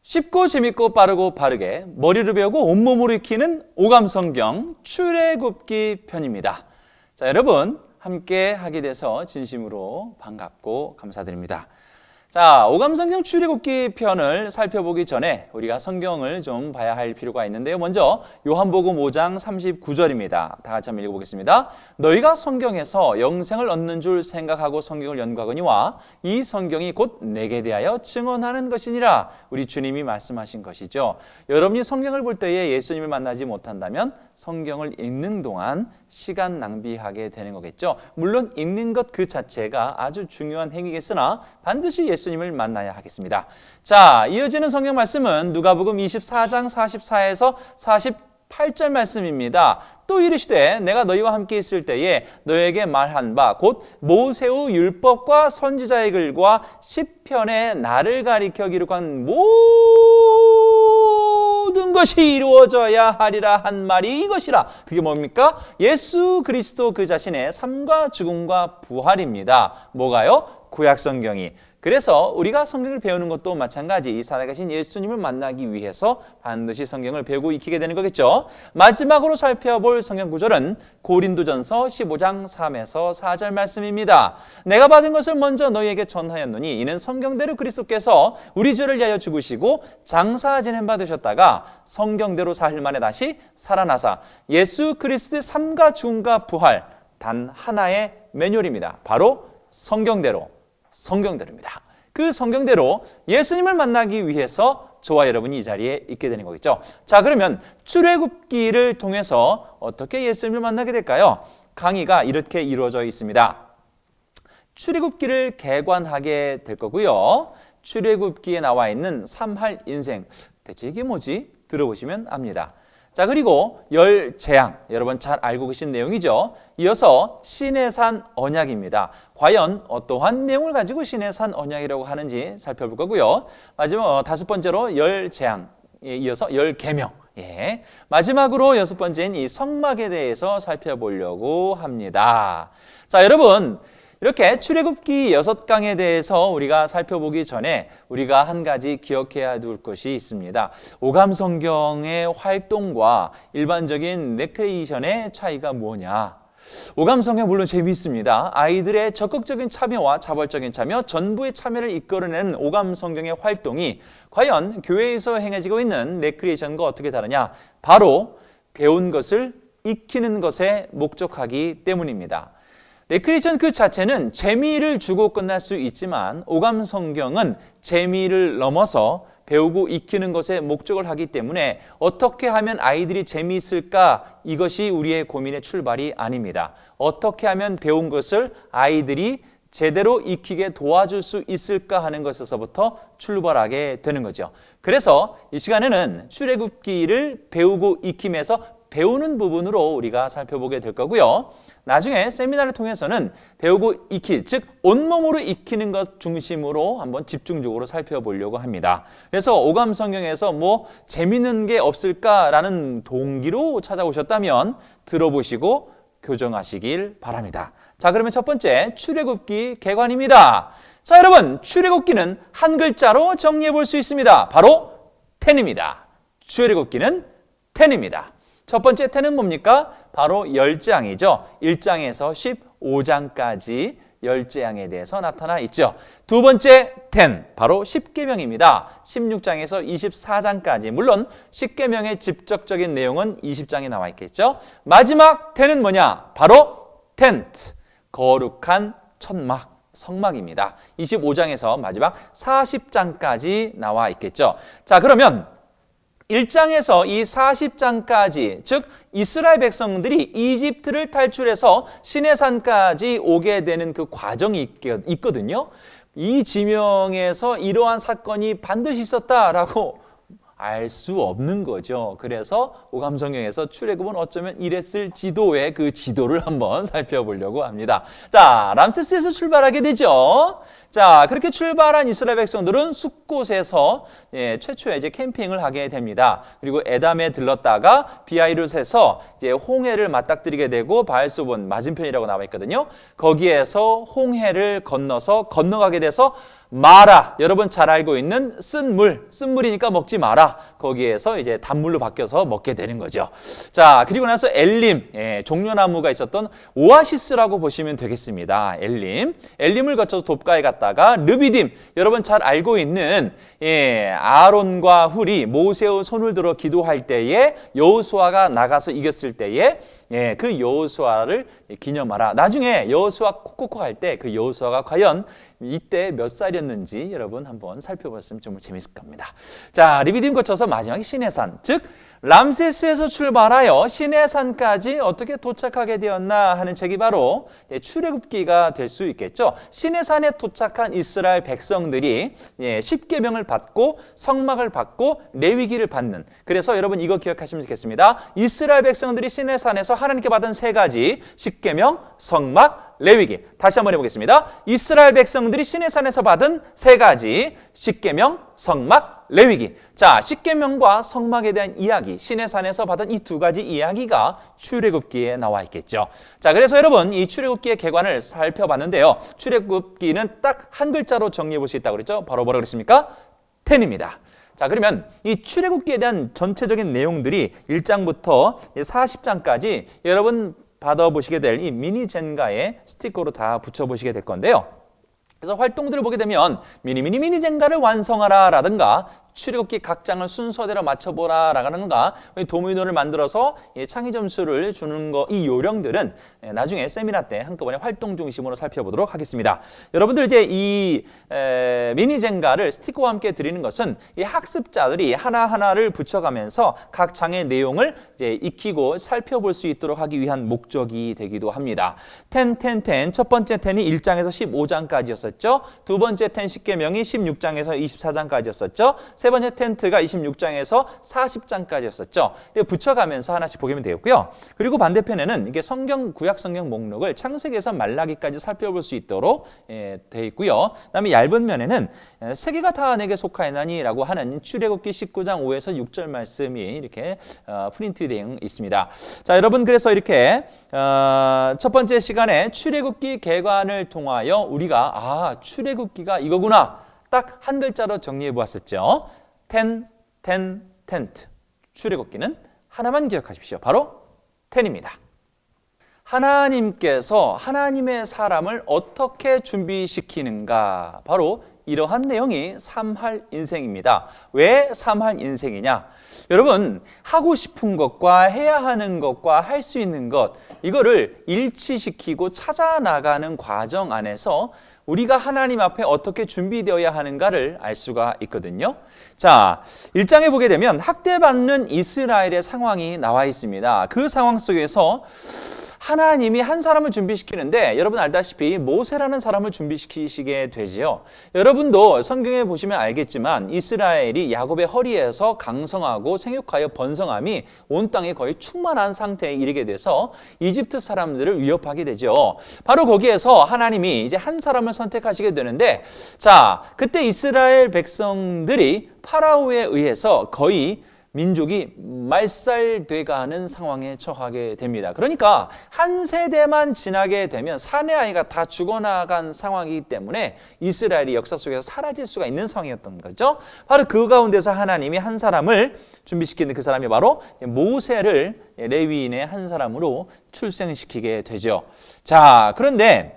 쉽고 재밌고 빠르고 바르게 머리로 배우고 온몸으로 익히는 오감성경 출애굽기 편입니다. 자, 여러분 함께 하게 돼서 진심으로 반갑고 감사드립니다. 자, 오감성경 출애굽기 편을 살펴보기 전에 우리가 성경을 좀 봐야 할 필요가 있는데요. 먼저 요한복음 5장 39절입니다. 다 같이 한번 읽어보겠습니다. 너희가 성경에서 영생을 얻는 줄 생각하고 성경을 연구하거니와 이 성경이 곧 내게 대하여 증언하는 것이니라. 우리 주님이 말씀하신 것이죠. 여러분이 성경을 볼 때에 예수님을 만나지 못한다면 성경을 읽는 동안 시간 낭비하게 되는 거겠죠. 물론 읽는 것 그 자체가 아주 중요한 행위겠으나 반드시 예수님을 만나야 하겠습니다. 자, 이어지는 성경 말씀은 누가복음 24장 44에서 48절 말씀입니다. 또 이르시되 내가 너희와 함께 있을 때에 너희에게 말한 바 곧 모세의 율법과 선지자의 글과 시편에 나를 가리켜 기록한 모든 것이 이루어져야 하리라 한 말이 이것이라. 그게 뭡니까? 예수 그리스도 그 자신의 삶과 죽음과 부활입니다. 뭐가요? 구약성경이. 그래서 우리가 성경을 배우는 것도 마찬가지 이 살아계신 예수님을 만나기 위해서 반드시 성경을 배우고 익히게 되는 거겠죠. 마지막으로 살펴볼 성경 구절은 고린도전서 15장 3에서 4절 말씀입니다. 내가 받은 것을 먼저 너희에게 전하였노니 이는 성경대로 그리스도께서 우리 죄를 위하여 죽으시고 장사 지냄 받으셨다가 성경대로 사흘 만에 다시 살아나사 예수 그리스도의 삶과 죽음과 부활 단 하나의 매뉴얼입니다. 바로 성경대로입니다. 그 성경대로 예수님을 만나기 위해서 저와 여러분이 이 자리에 있게 되는 거겠죠. 자, 그러면 출애굽기를 통해서 어떻게 예수님을 만나게 될까요? 강의가 이렇게 이루어져 있습니다. 출애굽기를 개관하게 될 거고요. 출애굽기에 나와 있는 삼할 인생, 대체 이게 뭐지? 들어보시면 압니다. 자, 그리고 열 재앙, 여러분 잘 알고 계신 내용이죠. 이어서 시내산 언약입니다. 과연 어떠한 내용을 가지고 시내산 언약이라고 하는지 살펴볼 거고요. 마지막 다섯 번째로 열 재앙에 이어서 열 계명, 마지막으로 여섯 번째인 이 성막에 대해서 살펴보려고 합니다. 자, 여러분 이렇게 출애굽기 6강에 대해서 우리가 살펴보기 전에 우리가 한 가지 기억해야 둘 것이 있습니다. 오감성경의 활동과 일반적인 레크레이션의 차이가 뭐냐? 오감성경 물론 재미있습니다. 아이들의 적극적인 참여와 자발적인 참여, 전부의 참여를 이끌어내는 오감성경의 활동이 과연 교회에서 행해지고 있는 레크레이션과 어떻게 다르냐? 바로 배운 것을 익히는 것에 목적하기 때문입니다. 레크레이션 그 자체는 재미를 주고 끝날 수 있지만 오감성경은 재미를 넘어서 배우고 익히는 것에 목적을 하기 때문에 어떻게 하면 아이들이 재미있을까? 이것이 우리의 고민의 출발이 아닙니다. 어떻게 하면 배운 것을 아이들이 제대로 익히게 도와줄 수 있을까 하는 것에서부터 출발하게 되는 거죠. 그래서 이 시간에는 출애굽기를 배우고 익힘에서 배우는 부분으로 우리가 살펴보게 될 거고요. 나중에 세미나를 통해서는 배우고 익히, 즉 온몸으로 익히는 것 중심으로 한번 집중적으로 살펴보려고 합니다. 그래서 오감성경에서 뭐 재밌는 게 없을까라는 동기로 찾아오셨다면 들어보시고 교정하시길 바랍니다. 자, 그러면 첫 번째 출애굽기 개관입니다. 자, 여러분 출애굽기는 한 글자로 정리해 볼 수 있습니다. 바로 텐입니다. 출애굽기는 텐입니다. 첫 번째 텐은 뭡니까? 바로 10장이죠. 1장에서 15장까지 10재앙에 대해서 나타나 있죠. 두 번째 텐, 바로 10계명입니다. 16장에서 24장까지. 물론 10계명의 직접적인 내용은 20장에 나와 있겠죠. 마지막 텐은 뭐냐? 바로 텐트, 거룩한 천막, 성막입니다. 25장에서 마지막 40장까지 나와 있겠죠. 자, 그러면 1장에서 이 40장까지, 즉 이스라엘 백성들이 이집트를 탈출해서 시내산까지 오게 되는 그 과정이 있거든요. 이 지명에서 이러한 사건이 반드시 있었다라고 알 수 없는 거죠. 그래서 오감성경에서 출애굽은 어쩌면 이랬을지도의 그 지도를 한번 살펴보려고 합니다. 자, 람세스에서 출발하게 되죠. 자, 그렇게 출발한 이스라엘 백성들은 숫곳에서 최초에 이제 캠핑을 하게 됩니다. 그리고 에담에 들렀다가 비하이롯에서 이제 홍해를 맞닥뜨리게 되고 바알소본 맞은편이라고 나와 있거든요. 거기에서 홍해를 건너서 건너가게 돼서 마라, 여러분 잘 알고 있는 쓴물이니까 먹지 마라. 거기에서 이제 단물로 바뀌어서 먹게 되는 거죠. 자, 그리고 나서 엘림, 종려나무가 있었던 오아시스라고 보시면 되겠습니다. 엘림을 거쳐서 돕가에 갔다가 르비딤, 여러분 잘 알고 있는 아론과 훌이 모세의 손을 들어 기도할 때에 여호수아가 나가서 이겼을 때에 그 여호수아를 기념하라. 나중에 여호수아 콕콕콕 할 때 그 여호수아가 과연 이때 몇 살이었는지 여러분 한번 살펴봤으면 좀 재밌을 겁니다. 자, 르비딤 거쳐서 마지막에 시내산, 즉 람세스에서 출발하여 시내산까지 어떻게 도착하게 되었나 하는 책이 바로 출애굽기가 될 수 있겠죠. 시내산에 도착한 이스라엘 백성들이 10계명을 받고 성막을 받고 레위기를 받는, 그래서 여러분 이거 기억하시면 좋겠습니다. 이스라엘 백성들이 시내산에서 하나님께 받은 세 가지 10계명, 성막, 레위기. 다시 한번 해보겠습니다. 이스라엘 백성들이 시내산에서 받은 세 가지 10계명, 성막, 레위기. 자, 10계명과 성막에 대한 이야기, 시내산에서 받은 이 두 가지 이야기가 출애굽기에 나와 있겠죠. 자, 그래서 여러분 이 출애굽기의 개관을 살펴봤는데요. 출애굽기는 딱 한 글자로 정리해 볼 수 있다고 그랬죠. 바로 뭐라고 그랬습니까? 텐입니다. 자, 그러면 이 출애굽기에 대한 전체적인 내용들이 1장부터 40장까지 여러분 받아보시게 될 이 미니 젠가에 스티커로 다 붙여보시게 될 건데요. 그래서 활동들을 보게 되면 미니 젠가를 완성하라 라든가 출애굽기 각 장을 순서대로 맞춰보라 라든가 도미노를 만들어서 창의 점수를 주는 거, 이 요령들은 나중에 세미나 때 한꺼번에 활동 중심으로 살펴보도록 하겠습니다. 여러분들 이제 이 미니 젠가를 스티커와 함께 드리는 것은 이 학습자들이 하나하나를 붙여가면서 각 장의 내용을 이제 익히고 살펴볼 수 있도록 하기 위한 목적이 되기도 합니다. 첫 번째 텐이 1장에서 15장까지였었죠. 두 번째 텐 10계명이 16장에서 24장까지였었죠. 세 번째 텐트가 26장에서 40장까지였었죠. 붙여가면서 하나씩 보시면 되겠고요. 그리고 반대편에는 이게 구약 성경 목록을 창세기에서 말라기까지 살펴볼 수 있도록 되어 있고요. 그다음에 얇은 면에는 세계가 다 내게 속하였나니라고 하는 출애굽기 19장 5에서 6절 말씀이 이렇게 프린트되어 있습니다. 자, 여러분 그래서 이렇게 첫 번째 시간에 출애굽기 개관을 통하여 우리가 출애굽기가 이거구나 딱 한 글자로 정리해 보았었죠. 텐트. 출애굽기는 하나만 기억하십시오. 바로 텐입니다. 하나님께서 하나님의 사람을 어떻게 준비시키는가? 바로 이러한 내용이 삼할 인생입니다. 왜 삼할 인생이냐? 여러분, 하고 싶은 것과 해야 하는 것과 할 수 있는 것, 이거를 일치시키고 찾아 나가는 과정 안에서 우리가 하나님 앞에 어떻게 준비되어야 하는가를 알 수가 있거든요. 자, 1장에 보게 되면 학대받는 이스라엘의 상황이 나와 있습니다. 그 상황 속에서 하나님이 한 사람을 준비시키는데 여러분 알다시피 모세라는 사람을 준비시키시게 되지요. 여러분도 성경에 보시면 알겠지만 이스라엘이 야곱의 허리에서 강성하고 생육하여 번성함이 온 땅에 거의 충만한 상태에 이르게 돼서 이집트 사람들을 위협하게 되죠. 바로 거기에서 하나님이 이제 한 사람을 선택하시게 되는데, 자, 그때 이스라엘 백성들이 파라오에 의해서 거의 민족이 말살돼가는 상황에 처하게 됩니다. 그러니까 한 세대만 지나게 되면 사내 아이가 다 죽어나간 상황이기 때문에 이스라엘이 역사 속에서 사라질 수가 있는 상황이었던 거죠. 바로 그 가운데서 하나님이 한 사람을 준비시키는 그 사람이 바로 모세를 레위인의 한 사람으로 출생시키게 되죠. 자, 그런데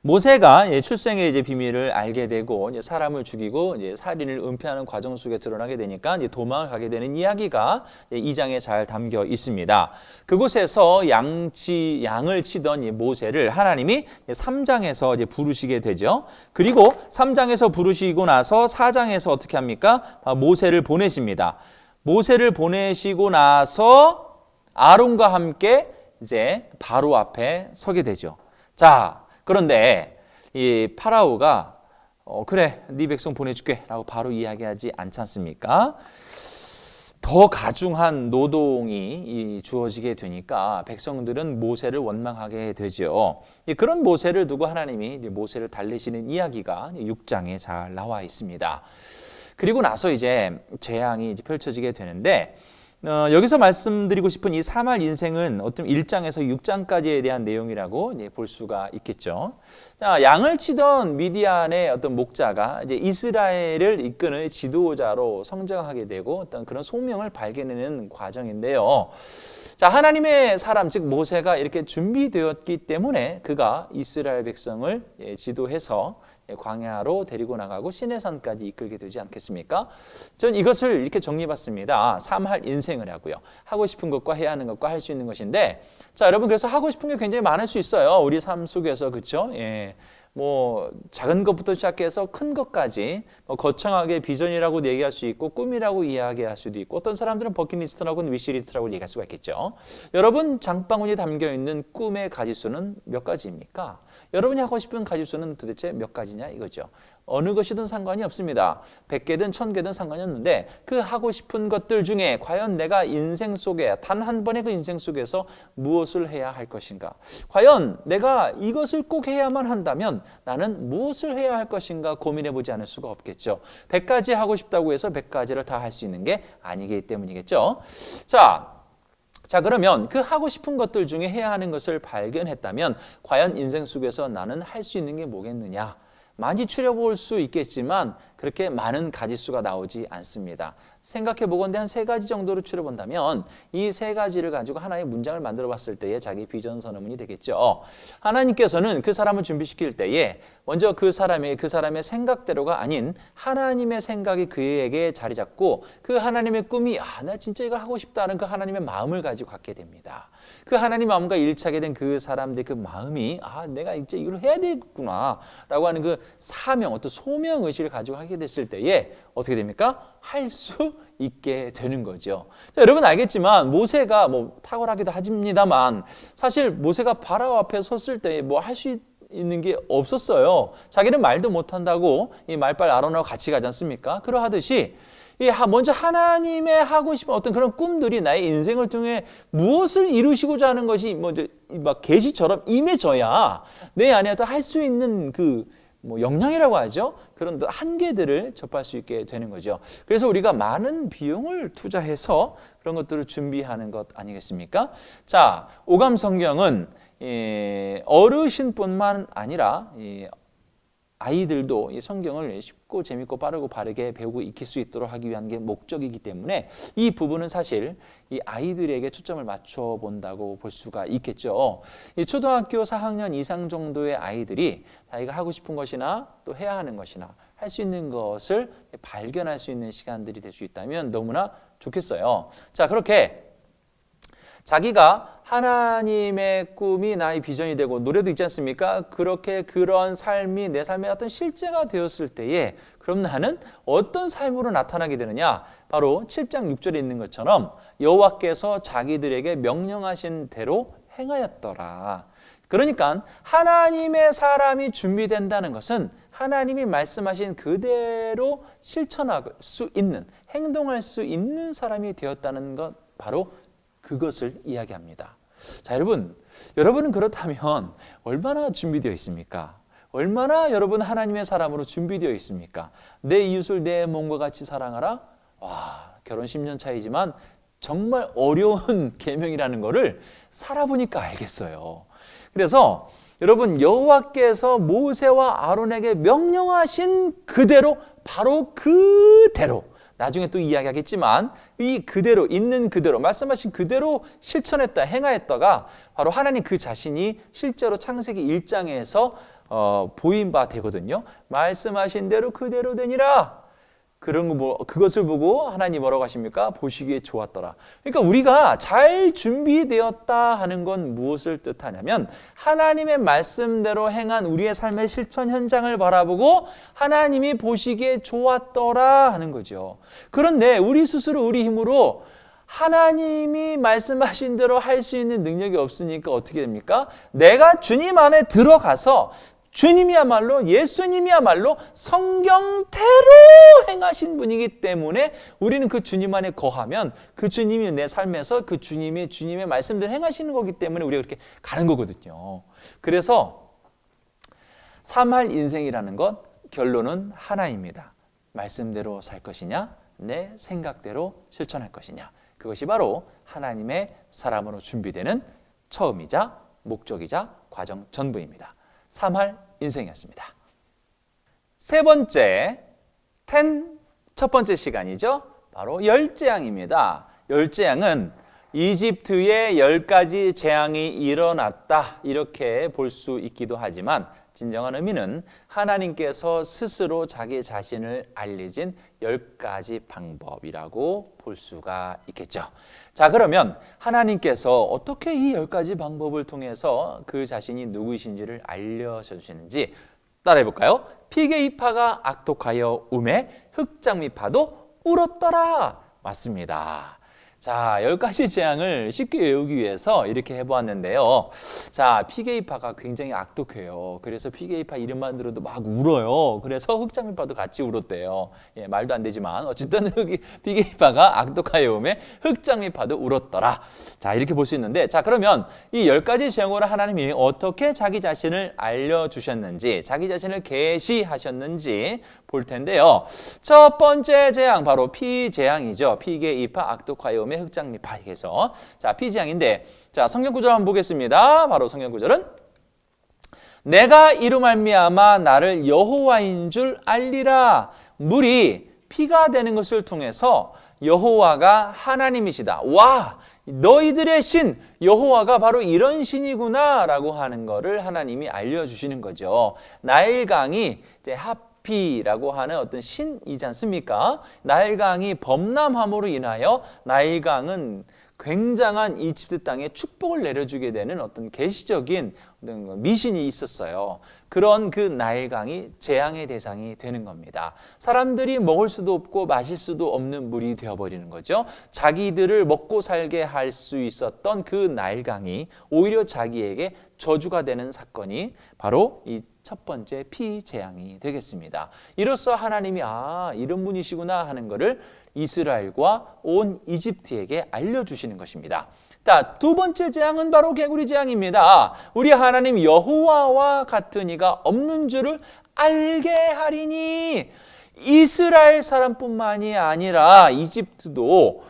모세가 출생의 이제 비밀을 알게 되고 이제 사람을 죽이고 이제 살인을 은폐하는 과정 속에 드러나게 되니까 이제 도망을 가게 되는 이야기가 2장에 잘 담겨 있습니다. 그곳에서 양을 치던 모세를 하나님이 3장에서 이제 부르시게 되죠. 그리고 3장에서 부르시고 나서 4장에서 어떻게 합니까? 모세를 보내십니다. 모세를 보내시고 나서 아론과 함께 이제 바로 앞에 서게 되죠. 자, 그런데 이 파라오가 그래, 네 백성 보내줄게 라고 바로 이야기하지 않지 않습니까? 더 가중한 노동이 주어지게 되니까 백성들은 모세를 원망하게 되죠. 그런 모세를 두고 하나님이 모세를 달래시는 이야기가 6장에 잘 나와 있습니다. 그리고 나서 이제 재앙이 이제 펼쳐지게 되는데 여기서 말씀드리고 싶은 이 3할 인생은 어떤 1장에서 6장까지에 대한 내용이라고 볼 수가 있겠죠. 자, 양을 치던 미디안의 어떤 목자가 이제 이스라엘을 이끄는 지도자로 성장하게 되고 어떤 그런 소명을 발견하는 과정인데요. 자, 하나님의 사람, 즉 모세가 이렇게 준비되었기 때문에 그가 이스라엘 백성을 지도해서 광야로 데리고 나가고 시내산까지 이끌게 되지 않겠습니까? 전 이것을 이렇게 정리해봤습니다. 3할 인생을 하고요. 하고 싶은 것과 해야 하는 것과 할 수 있는 것인데, 자, 여러분 그래서 하고 싶은 게 굉장히 많을 수 있어요. 우리 삶 속에서, 그렇죠? 예. 뭐 작은 것부터 시작해서 큰 것까지 거창하게 비전이라고 얘기할 수 있고 꿈이라고 이야기할 수도 있고 어떤 사람들은 버킷리스트라고 위시리스트라고 얘기할 수가 있겠죠. 여러분 장바구니에 담겨있는 꿈의 가지수는 몇 가지입니까? 여러분이 하고 싶은 가지수는 도대체 몇 가지냐 이거죠. 어느 것이든 상관이 없습니다. 100개든 1000개든 상관이 없는데 그 하고 싶은 것들 중에 과연 내가 인생 속에 단 한 번의 그 인생 속에서 무엇을 해야 할 것인가? 과연 내가 이것을 꼭 해야만 한다면 나는 무엇을 해야 할 것인가 고민해보지 않을 수가 없겠죠. 100가지 하고 싶다고 해서 100가지를 다 할 수 있는 게 아니기 때문이겠죠. 자, 그러면 그 하고 싶은 것들 중에 해야 하는 것을 발견했다면 과연 인생 속에서 나는 할 수 있는 게 뭐겠느냐? 많이 추려볼 수 있겠지만 그렇게 많은 가지수가 나오지 않습니다. 생각해 보건대 한 3가지 정도로 추려본다면 이 3가지를 가지고 하나의 문장을 만들어 봤을 때에 자기 비전 선언문이 되겠죠. 하나님께서는 그 사람을 준비시킬 때에 먼저 그 사람의 생각대로가 아닌 하나님의 생각이 그에게 자리 잡고 그 하나님의 꿈이 나 진짜 이거 하고 싶다는 그 하나님의 마음을 가지고 갖게 됩니다. 그 하나님 마음과 일치하게 된 그 사람들의 그 마음이 내가 이제 이걸 해야 되겠구나 라고 하는 그 사명, 어떤 소명의식을 가지고 하게 됐을 때에 어떻게 됩니까? 할 수 있게 되는 거죠. 자, 여러분 알겠지만 모세가 뭐 탁월하기도 하십니다만 사실 모세가 바로 앞에 섰을 때 뭐 할 수 있는 게 없었어요. 자기는 말도 못한다고 이 말빨 아론하고 같이 가지 않습니까? 그러하듯이 먼저 하나님의 하고 싶은 어떤 그런 꿈들이 나의 인생을 통해 무엇을 이루시고자 하는 것이 막 계시처럼 임해져야 내 안에 할 수 있는 그 역량이라고 하죠. 그런 한계들을 접할 수 있게 되는 거죠. 그래서 우리가 많은 비용을 투자해서 그런 것들을 준비하는 것 아니겠습니까? 자, 오감 성경은 어르신뿐만 아니라 아이들도 이 성경을 쉽고 재밌고 빠르고 바르게 배우고 익힐 수 있도록 하기 위한 게 목적이기 때문에 이 부분은 사실 이 아이들에게 초점을 맞춰 본다고 볼 수가 있겠죠. 이 초등학교 4학년 이상 정도의 아이들이 자기가 하고 싶은 것이나 또 해야 하는 것이나 할 수 있는 것을 발견할 수 있는 시간들이 될 수 있다면 너무나 좋겠어요. 자, 그렇게 자기가 하나님의 꿈이 나의 비전이 되고 노래도 있지 않습니까? 그렇게 그런 삶이 내 삶의 어떤 실제가 되었을 때에 그럼 나는 어떤 삶으로 나타나게 되느냐? 바로 7장 6절에 있는 것처럼 여호와께서 자기들에게 명령하신 대로 행하였더라. 그러니까 하나님의 사람이 준비된다는 것은 하나님이 말씀하신 그대로 실천할 수 있는, 행동할 수 있는 사람이 되었다는 것, 바로 그것을 이야기합니다. 자, 여러분은 그렇다면 얼마나 준비되어 있습니까? 얼마나 여러분 하나님의 사람으로 준비되어 있습니까? 내 이웃을 내 몸과 같이 사랑하라? 결혼 10년 차이지만 정말 어려운 계명이라는 것을 살아보니까 알겠어요. 그래서 여러분 여호와께서 모세와 아론에게 명령하신 그대로 바로 그대로 나중에 또 이야기하겠지만 이 그대로 있는 그대로 말씀하신 그대로 실천했다 행하였다가 바로 하나님 그 자신이 실제로 창세기 1장에서 보인 바 되거든요. 말씀하신 대로 그대로 되니라. 그것을 보고 하나님 뭐라고 하십니까? 보시기에 좋았더라. 그러니까 우리가 잘 준비되었다 하는 건 무엇을 뜻하냐면 하나님의 말씀대로 행한 우리의 삶의 실천 현장을 바라보고 하나님이 보시기에 좋았더라 하는 거죠. 그런데 우리 스스로 우리 힘으로 하나님이 말씀하신 대로 할 수 있는 능력이 없으니까 어떻게 됩니까? 내가 주님 안에 들어가서 주님이야말로 예수님이야말로 성경대로 행하신 분이기 때문에 우리는 그 주님 안에 거하면 그 주님이 내 삶에서 그 주님의 말씀대로 행하시는 거기 때문에 우리가 그렇게 가는 거거든요. 그래서 3할 인생이라는 것 결론은 하나입니다. 말씀대로 살 것이냐 내 생각대로 실천할 것이냐 그것이 바로 하나님의 사람으로 준비되는 처음이자 목적이자 과정 전부입니다. 3할 인생이었습니다. 세 번째, 첫 번째 시간이죠. 바로 열재앙입니다. 열재앙은 이집트에 10가지 재앙이 일어났다 이렇게 볼 수 있기도 하지만 진정한 의미는 하나님께서 스스로 자기 자신을 알리신 10가지 방법이라고 볼 수가 있겠죠. 자, 그러면 하나님께서 어떻게 이 10가지 방법을 통해서 그 자신이 누구이신지를 알려주시는지 따라해 볼까요? 피게 이파가 악독하여 우매 흑장미파도 울었더라. 맞습니다. 자, 10가지 재앙을 쉽게 외우기 위해서 이렇게 해보았는데요. 자, 피게이파가 굉장히 악독해요. 그래서 피게이파 이름만 들어도 막 울어요. 그래서 흑장미파도 같이 울었대요. 예, 말도 안 되지만 어쨌든 피게이파가 악독하여 오매 흑장미파도 울었더라. 자, 이렇게 볼 수 있는데, 자, 그러면 이 10가지 재앙으로 하나님이 어떻게 자기 자신을 알려주셨는지, 자기 자신을 계시하셨는지 볼 텐데요. 첫 번째 재앙 바로 피재앙이죠. 피게이파 악독하여 오매 흑장미파. 해서 자, 피재앙인데, 자, 성경 구절 한번 보겠습니다. 바로 성경 구절은 내가 이로 말미암아 나를 여호와인 줄 알리라. 물이 피가 되는 것을 통해서 여호와가 하나님이시다. 와, 너희들의 신 여호와가 바로 이런 신이구나 라고 하는 거를 하나님이 알려주시는 거죠. 나일강이 이제 하피라고 하는 어떤 신이지 않습니까? 나일강이 범람함으로 인하여 나일강은 굉장한 이집트 땅에 축복을 내려주게 되는 어떤 계시적인 미신이 있었어요. 그런 그 나일강이 재앙의 대상이 되는 겁니다. 사람들이 먹을 수도 없고 마실 수도 없는 물이 되어버리는 거죠. 자기들을 먹고 살게 할 수 있었던 그 나일강이 오히려 자기에게 저주가 되는 사건이 바로 이 첫 번째 피재앙이 되겠습니다. 이로써 하나님이 이런 분이시구나 하는 것을 이스라엘과 온 이집트에게 알려주시는 것입니다. 자, 두 번째 재앙은 바로 개구리 재앙입니다. 우리 하나님 여호와와 같은 이가 없는 줄을 알게 하리니. 이스라엘 사람뿐만이 아니라 이집트도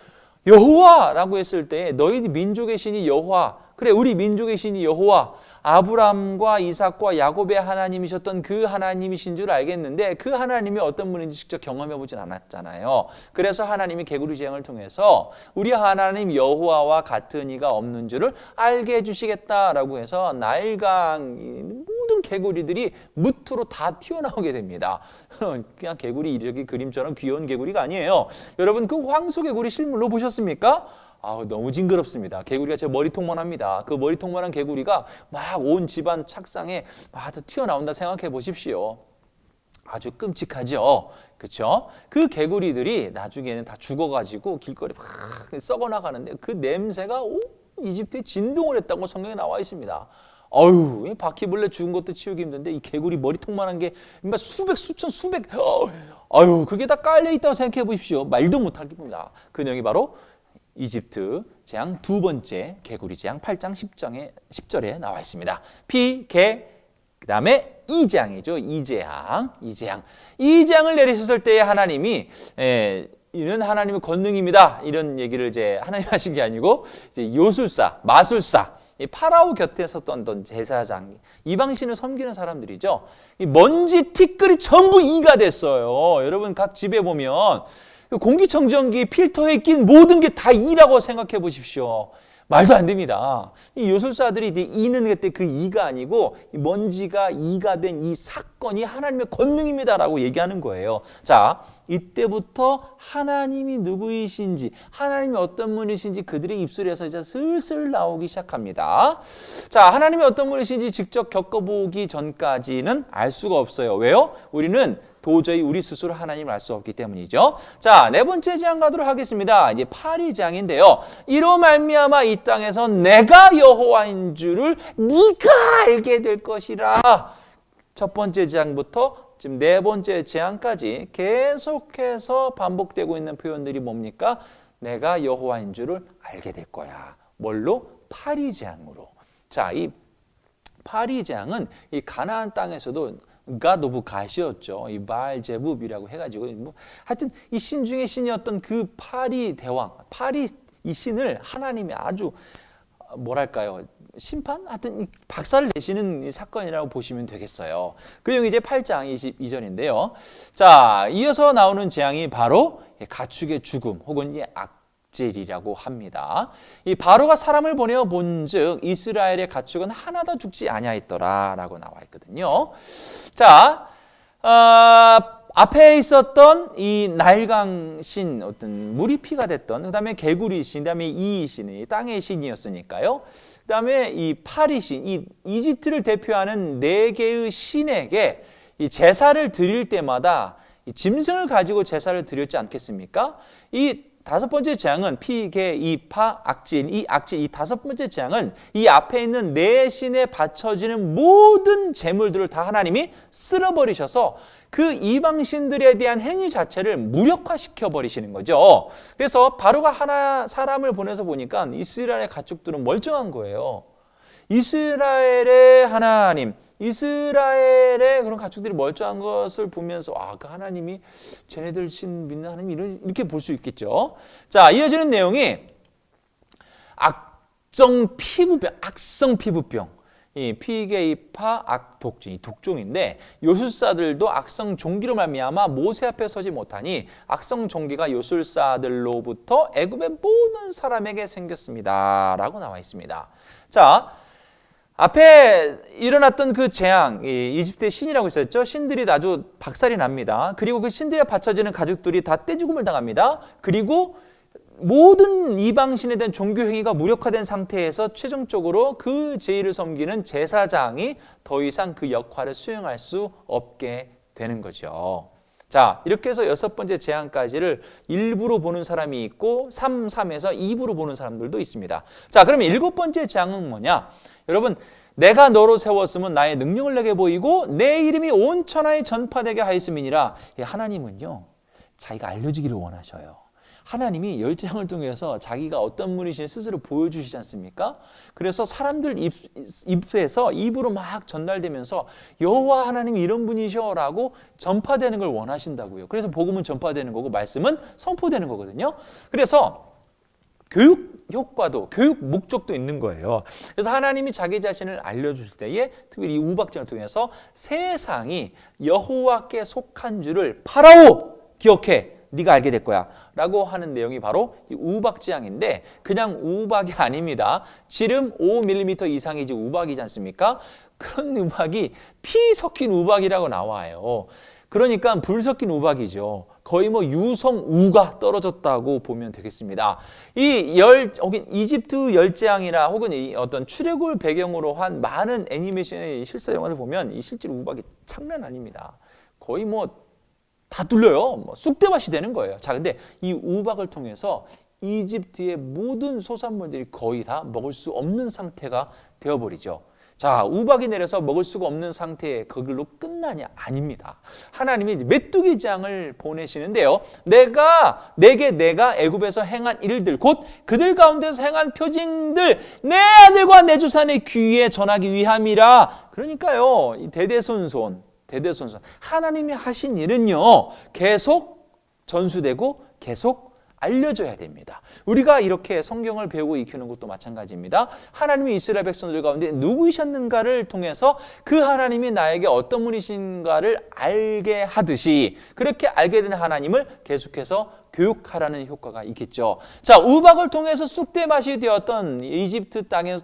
여호와라고 했을 때 너희 민족의 신이 여호와, 그래 우리 민족의 신이 여호와, 아브람과 이삭과 야곱의 하나님이셨던 그 하나님이신 줄 알겠는데 그 하나님이 어떤 분인지 직접 경험해 보진 않았잖아요. 그래서 하나님이 개구리 재앙을 통해서 우리 하나님 여호와와 같은 이가 없는 줄을 알게 해주시겠다라고 해서 나일강 모든 개구리들이 무트로 다 튀어나오게 됩니다. 그냥 개구리 이렇게 그림처럼 귀여운 개구리가 아니에요. 여러분 그 황소개구리 실물로 보셨습니까? 너무 징그럽습니다. 개구리가 제 머리통만 합니다. 그 머리통만한 개구리가 막 온 집안 책상에 막 튀어나온다 생각해 보십시오. 아주 끔찍하죠. 그렇죠? 그 개구리들이 나중에는 다 죽어가지고 길거리 막 썩어나가는데 그 냄새가 온 이집트에 진동을 했다고 성경에 나와 있습니다. 어휴, 바퀴벌레 죽은 것도 치우기 힘든데 이 개구리 머리통만한 게 수백, 수천, 수백, 어휴, 그게 다 깔려 있다고 생각해 보십시오. 말도 못할 겁니다. 그 내용이 바로 이집트 재앙 두 번째 개구리 재앙 8장 10절에 나와 있습니다. 그 다음에 이재앙이죠. 이재앙을 내리셨을 때에 하나님이 이는 하나님의 권능입니다. 이런 얘기를 이제 하나님 하신 게 아니고 이제 요술사, 마술사, 파라오 곁에 섰던 제사장, 이방신을 섬기는 사람들이죠. 이 먼지 티끌이 전부 이가 됐어요. 여러분 각 집에 보면 공기청정기 필터에 낀 모든 게 다 이라고 생각해 보십시오. 말도 안 됩니다. 이 요술사들이 이는 그때 그 이가 아니고 먼지가 이가 된 이 사건이 하나님의 권능입니다라고 얘기하는 거예요. 자, 이때부터 하나님이 누구이신지, 하나님이 어떤 분이신지 그들의 입술에서 이제 슬슬 나오기 시작합니다. 자, 하나님이 어떤 분이신지 직접 겪어보기 전까지는 알 수가 없어요. 왜요? 우리는 도저히 우리 스스로 하나님을 알 수 없기 때문이죠. 자, 네 번째 재앙 가도록 하겠습니다. 이제 파리 재앙인데요. 이로 말미암아 이 땅에서 내가 여호와인 줄을 네가 알게 될 것이라. 첫 번째 재앙부터 지금 네 번째 재앙까지 계속해서 반복되고 있는 표현들이 뭡니까? 내가 여호와인 줄을 알게 될 거야. 뭘로? 파리 재앙으로. 자, 이 파리 재앙은 이 가나안 땅에서도 God of 가시였죠. 이 바알제붑이라고 해가지고 하여튼 이 신 중에 신이었던 그 파리 대왕, 파리 이 신을 하나님이 아주 뭐랄까요? 심판? 하여튼 박살을 내시는 사건이라고 보시면 되겠어요. 그 내용이 이제 8장 22절인데요. 자, 이어서 나오는 재앙이 바로 가축의 죽음 혹은 악질이라고 합니다. 이 바로가 사람을 보내어 본즉 이스라엘의 가축은 하나도 죽지 아니하였더라라고 나와 있거든요. 자, 앞에 있었던 이 나일강신 어떤 물이 피가 됐던 그다음에 개구리신, 그다음에 이이신이 땅의 신이었으니까요. 그다음에 이 파리신, 이 이집트를 대표하는 네 개의 신에게 이 제사를 드릴 때마다 이 짐승을 가지고 제사를 드렸지 않겠습니까? 이 다섯 번째 재앙은 피, 개, 이파, 악진, 이 악진, 이 다섯 번째 재앙은 이 앞에 있는 네 신에 바쳐지는 모든 재물들을 다 하나님이 쓸어버리셔서 그 이방신들에 대한 행위 자체를 무력화시켜 버리시는 거죠. 그래서 바로가 하나 사람을 보내서 보니까 이스라엘의 가축들은 멀쩡한 거예요. 이스라엘의 하나님, 이스라엘의 그런 가축들이 멀쩡한 것을 보면서 그 하나님이 쟤네들 신 믿는 하나님 이렇게 볼 수 있겠죠. 자, 이어지는 내용이 악성 피부병. 이 피게이파 악독증, 이 독종인데 요술사들도 악성 종기로 말미암아 모세 앞에 서지 못하니 악성 종기가 요술사들로부터 애굽의 모든 사람에게 생겼습니다라고 나와 있습니다. 자, 앞에 일어났던 그 재앙, 이집트의 신이라고 있었죠. 신들이 아주 박살이 납니다. 그리고 그 신들에 바쳐지는 가축들이 다 떼죽음을 당합니다. 그리고 모든 이방신에 대한 종교 행위가 무력화된 상태에서 최종적으로 그 제의를 섬기는 제사장이 더 이상 그 역할을 수행할 수 없게 되는 거죠. 자, 이렇게 해서 여섯 번째 재앙까지를 일부로 보는 사람이 있고 3에서 2부로 보는 사람들도 있습니다. 자, 그러면 일곱 번째 재앙은 뭐냐? 여러분, 내가 너로 세웠으면 나의 능력을 내게 보이고 내 이름이 온 천하에 전파되게 하였음이니라. 하나님은요, 자기가 알려지기를 원하셔요. 하나님이 열재앙을 통해서 자기가 어떤 분이신지 스스로 보여주시지 않습니까? 그래서 사람들 입으로 막 전달되면서 여호와 하나님이 이런 분이셔라고 전파되는 걸 원하신다고요. 그래서 복음은 전파되는 거고 말씀은 선포되는 거거든요. 그래서 교육 효과도, 교육 목적도 있는 거예요. 그래서 하나님이 자기 자신을 알려주실 때에 특별히 이 우박쟁을 통해서 세상이 여호와께 속한 줄을 파라오 기억해. 네가 알게 될 거야 라고 하는 내용이 바로 이 우박지향인데 그냥 우박이 아닙니다. 지름 5mm 이상이 우박이지 않습니까? 그런 우박이 피 섞인 우박이라고 나와요. 그러니까 불 섞인 우박이죠. 거의 유성우가 떨어졌다고 보면 되겠습니다. 혹은 이집트 열재앙이나 혹은 이 어떤 출애굽을 배경으로 한 많은 애니메이션의 실사 영화를 보면 이 실제로 우박이 장난 아닙니다. 거의 다 뚫려요. 쑥대밭이 되는 거예요. 자, 근데 이 우박을 통해서 이집트의 모든 소산물들이 거의 다 먹을 수 없는 상태가 되어버리죠. 자, 우박이 내려서 먹을 수가 없는 상태에 그걸로 끝나냐? 아닙니다. 하나님이 메뚜기 재앙을 보내시는데요. 내가 애굽에서 행한 일들, 곧 그들 가운데서 행한 표징들, 내 아들과 내 주산의 귀에 전하기 위함이라. 그러니까요, 이 대대손손 하나님이 하신 일은요 계속 전수되고 계속 알려져야 됩니다. 우리가 이렇게 성경을 배우고 익히는 것도 마찬가지입니다. 하나님이 이스라엘 백성들 가운데 누구이셨는가를 통해서 그 하나님이 나에게 어떤 분이신가를 알게 하듯이 그렇게 알게 된 하나님을 계속해서 교육하라는 효과가 있겠죠. 자, 우박을 통해서 쑥대밭이 되었던 이집트 땅에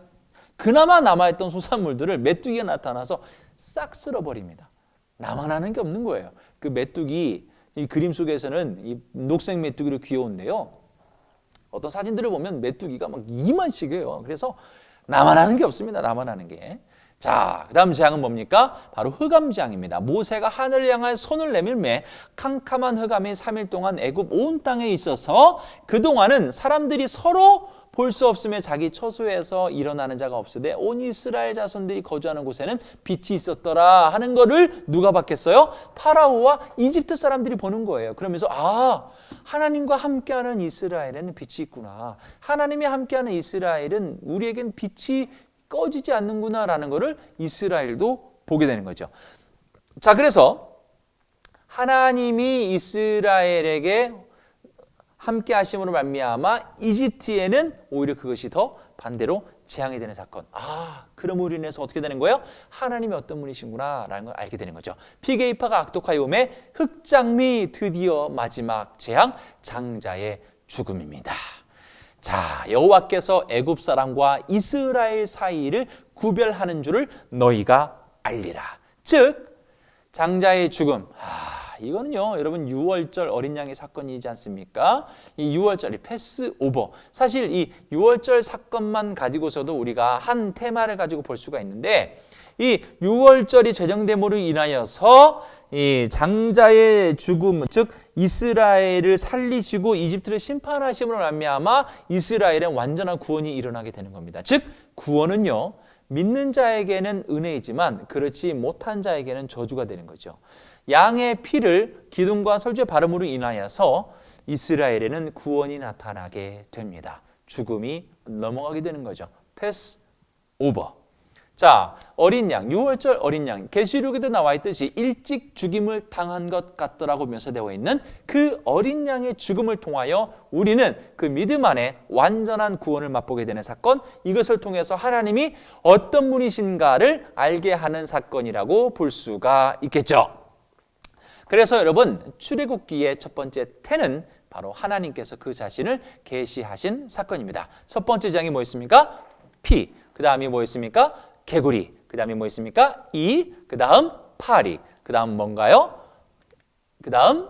그나마 남아있던 소산물들을 메뚜기가 나타나서 싹 쓸어버립니다. 나만 하는 게 없는 거예요. 그 메뚜기, 이 그림 속에서는 이 녹색 메뚜기로 귀여운데요. 어떤 사진들을 보면 메뚜기가 이만씩이에요. 그래서 나만 하는 게 없습니다. 나만 하는 게. 자, 그 다음 재앙은 뭡니까? 바로 흑암재앙입니다. 모세가 하늘을 향한 손을 내밀매 캄캄한 흑암이 3일 동안 애굽 온 땅에 있어서 그동안은 사람들이 서로 볼 수 없음에 자기 처소에서 일어나는 자가 없으되 온 이스라엘 자손들이 거주하는 곳에는 빛이 있었더라 하는 거를 누가 봤겠어요? 파라오와 이집트 사람들이 보는 거예요. 그러면서 하나님과 함께하는 이스라엘에는 빛이 있구나. 하나님이 함께하는 이스라엘은 우리에겐 빛이 꺼지지 않는구나라는 것을 이스라엘도 보게 되는 거죠. 자, 그래서 하나님이 이스라엘에게 함께 하심으로 말미암아 이집트에는 오히려 그것이 더 반대로 재앙이 되는 사건. 그럼으로 인해서 어떻게 되는 거예요? 하나님이 어떤 분이신구나 라는 걸 알게 되는 거죠. 피게이파가 악독하여움에 흑장미 드디어 마지막 재앙, 장자의 죽음입니다. 자, 여호와께서 애굽 사람과 이스라엘 사이를 구별하는 줄을 너희가 알리라. 즉 장자의 죽음. 이거는요, 여러분 6월절 어린 양의 사건이지 않습니까? 이 6월절이 패스오버. 사실 이 6월절 사건만 가지고서도 우리가 한 테마를 가지고 볼 수가 있는데, 이 6월절이 제정됨으로 인하여서 이 장자의 죽음, 즉 이스라엘을 살리시고 이집트를 심판하심으로 말미암아 이스라엘은 완전한 구원이 일어나게 되는 겁니다. 즉 구원은요, 믿는 자에게는 은혜이지만 그렇지 못한 자에게는 저주가 되는 거죠. 양의 피를 기둥과 설주의 바름으로 인하여서 이스라엘에는 구원이 나타나게 됩니다. 죽음이 넘어가게 되는 거죠. 패스 오버. 자, 어린 양, 6월절 어린 양, 계시록에도 나와 있듯이 일찍 죽임을 당한 것 같더라고 묘사되어 있는 그 어린 양의 죽음을 통하여 우리는 그 믿음 안에 완전한 구원을 맛보게 되는 사건, 이것을 통해서 하나님이 어떤 분이신가를 알게 하는 사건이라고 볼 수가 있겠죠. 그래서 여러분, 출애굽기의 첫 번째 태는 바로 하나님께서 그 자신을 계시하신 사건입니다. 첫 번째 장이 뭐였습니까? 피. 그 다음이 뭐였습니까? 개구리. 그 다음이 뭐였습니까? 이. 그 다음 파리. 그 다음 뭔가요? 그 다음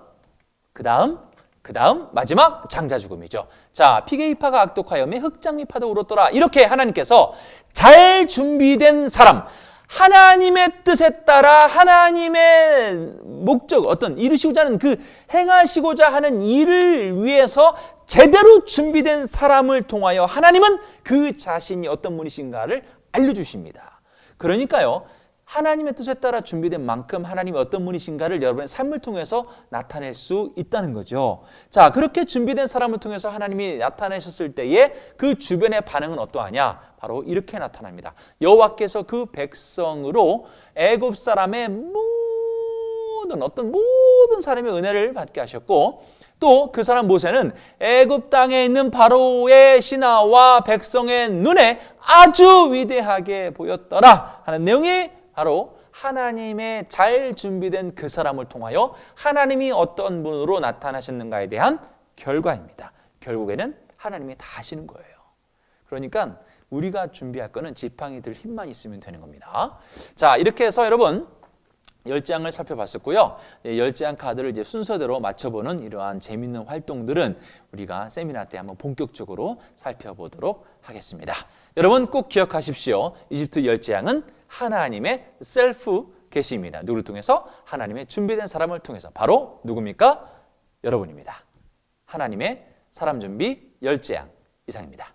마지막 장자 죽음이죠. 자, 피게이파가 악독하여매 흑장미파도 울었더라. 이렇게 하나님께서 잘 준비된 사람, 하나님의 뜻에 따라 하나님의 목적, 어떤 이루시고자 하는 그 행하시고자 하는 일을 위해서 제대로 준비된 사람을 통하여 하나님은 그 자신이 어떤 분이신가를 알려주십니다. 그러니까요, 하나님의 뜻에 따라 준비된 만큼 하나님이 어떤 분이신가를 여러분의 삶을 통해서 나타낼 수 있다는 거죠. 자, 그렇게 준비된 사람을 통해서 하나님이 나타내셨을 때에 그 주변의 반응은 어떠하냐? 바로 이렇게 나타납니다. 여호와께서 그 백성으로 애굽 사람의 모든 사람의 은혜를 받게 하셨고, 또 그 사람 모세는 애굽 땅에 있는 바로의 신하와 백성의 눈에 아주 위대하게 보였더라 하는 내용이 바로 하나님의 잘 준비된 그 사람을 통하여 하나님이 어떤 분으로 나타나셨는가에 대한 결과입니다. 결국에는 하나님이 다 하시는 거예요. 그러니까 우리가 준비할 거는 지팡이 들 힘만 있으면 되는 겁니다. 자, 이렇게 해서 여러분 10장을 살펴봤었고요. 10장 카드를 이제 순서대로 맞춰보는 이러한 재밌는 활동들은 우리가 세미나 때 한번 본격적으로 살펴보도록 하겠습니다. 여러분 꼭 기억하십시오. 이집트 10장은 하나님의 셀프 계시입니다. 누구를 통해서? 하나님의 준비된 사람을 통해서. 바로 누굽니까? 여러분입니다. 하나님의 사람 준비 10장 이상입니다.